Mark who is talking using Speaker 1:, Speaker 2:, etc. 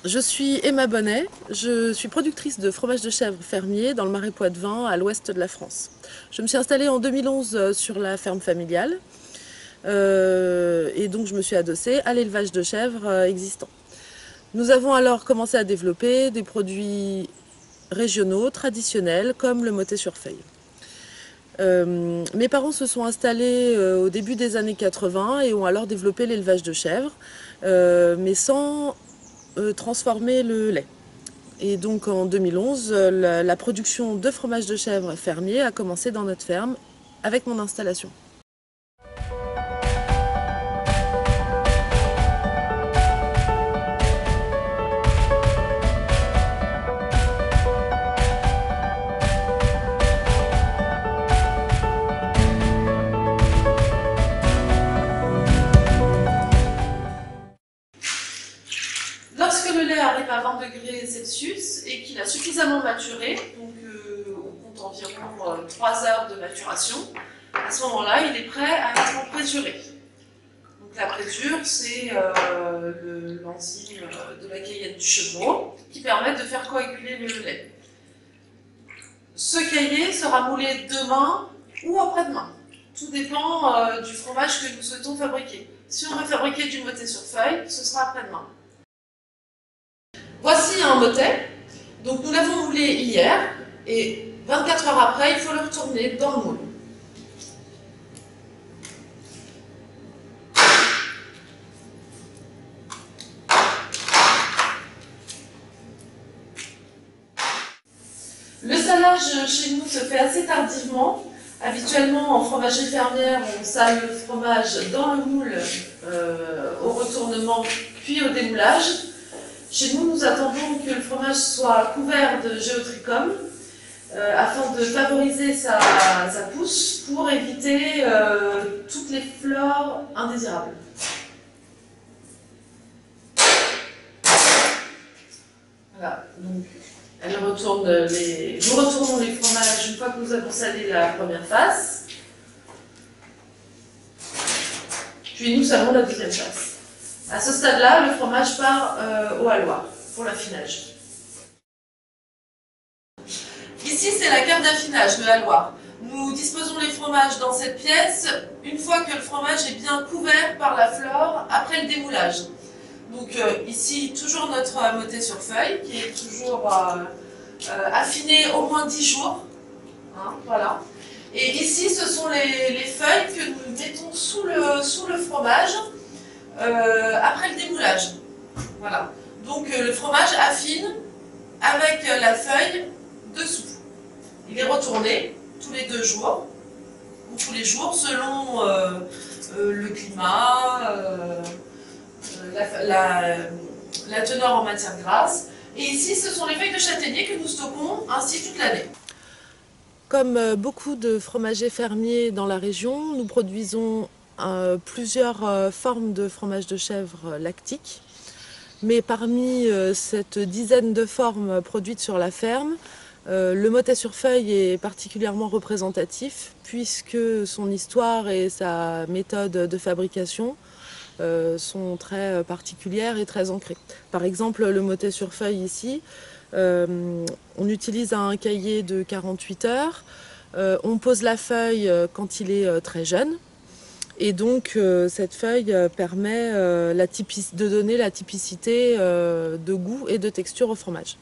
Speaker 1: Je suis Emma Bonnet, je suis productrice de fromage de chèvre fermier dans le Marais Poitevin, à l'ouest de la France. Je me suis installée en 2011 sur la ferme familiale et donc je me suis adossée à l'élevage de chèvres existant. Nous avons alors commencé à développer des produits régionaux, traditionnels, comme le motet sur feuille. Mes parents se sont installés au début des années 80 et ont alors développé l'élevage de chèvres, mais sans transformer le lait. Et donc en 2011, la production de fromage de chèvre fermier a commencé dans notre ferme avec mon installation. Lorsque le lait arrive à 20 degrés Celsius et qu'il a suffisamment maturé, donc on compte environ 3 heures de maturation, à ce moment-là, il est prêt à être présuré. Donc la présure, c'est l'enzyme de la caillette du chevreau qui permet de faire coaguler le lait. Ce caillé sera moulé demain ou après-demain. Tout dépend du fromage que nous souhaitons fabriquer. Si on veut fabriquer du motet sur feuille, ce sera après-demain. Voici un motet. Donc nous l'avons moulé hier et 24 heures après, il faut le retourner dans le moule. Le salage chez nous se fait assez tardivement. Habituellement, en fromagerie fermière, on sale le fromage dans le moule au retournement puis au démoulage. Chez nous, nous attendons que le fromage soit couvert de géotrichum afin de favoriser sa pousse pour éviter toutes les fleurs indésirables. Voilà, donc nous retournons les fromages une fois que nous avons salé la première face. Puis nous salons la deuxième face. À ce stade-là, le fromage part au haloir pour l'affinage. Ici, c'est la cave d'affinage, le haloir. Nous disposons les fromages dans cette pièce une fois que le fromage est bien couvert par la flore après le démoulage. Donc ici, toujours notre motet sur feuille qui est toujours affiné au moins 10 jours. Hein, voilà. Et ici, ce sont les feuilles que nous mettons sous le fromage après le démoulage. Voilà. Donc le fromage affine avec la feuille dessous. Il est retourné tous les 2 jours, ou tous les jours selon le climat, la teneur en matière grasse. Et ici, ce sont les feuilles de châtaignier que nous stockons ainsi toute l'année. Comme beaucoup de fromagers fermiers dans la région, nous produisons plusieurs formes de fromage de chèvre lactique. Mais parmi cette dizaine de formes produites sur la ferme, le motet sur feuille est particulièrement représentatif puisque son histoire et sa méthode de fabrication sont très particulières et très ancrées. Par exemple, le motet sur feuille ici, on utilise un cahier de 48 heures, on pose la feuille quand il est très jeune. Et donc cette feuille permet de donner la typicité de goût et de texture au fromage.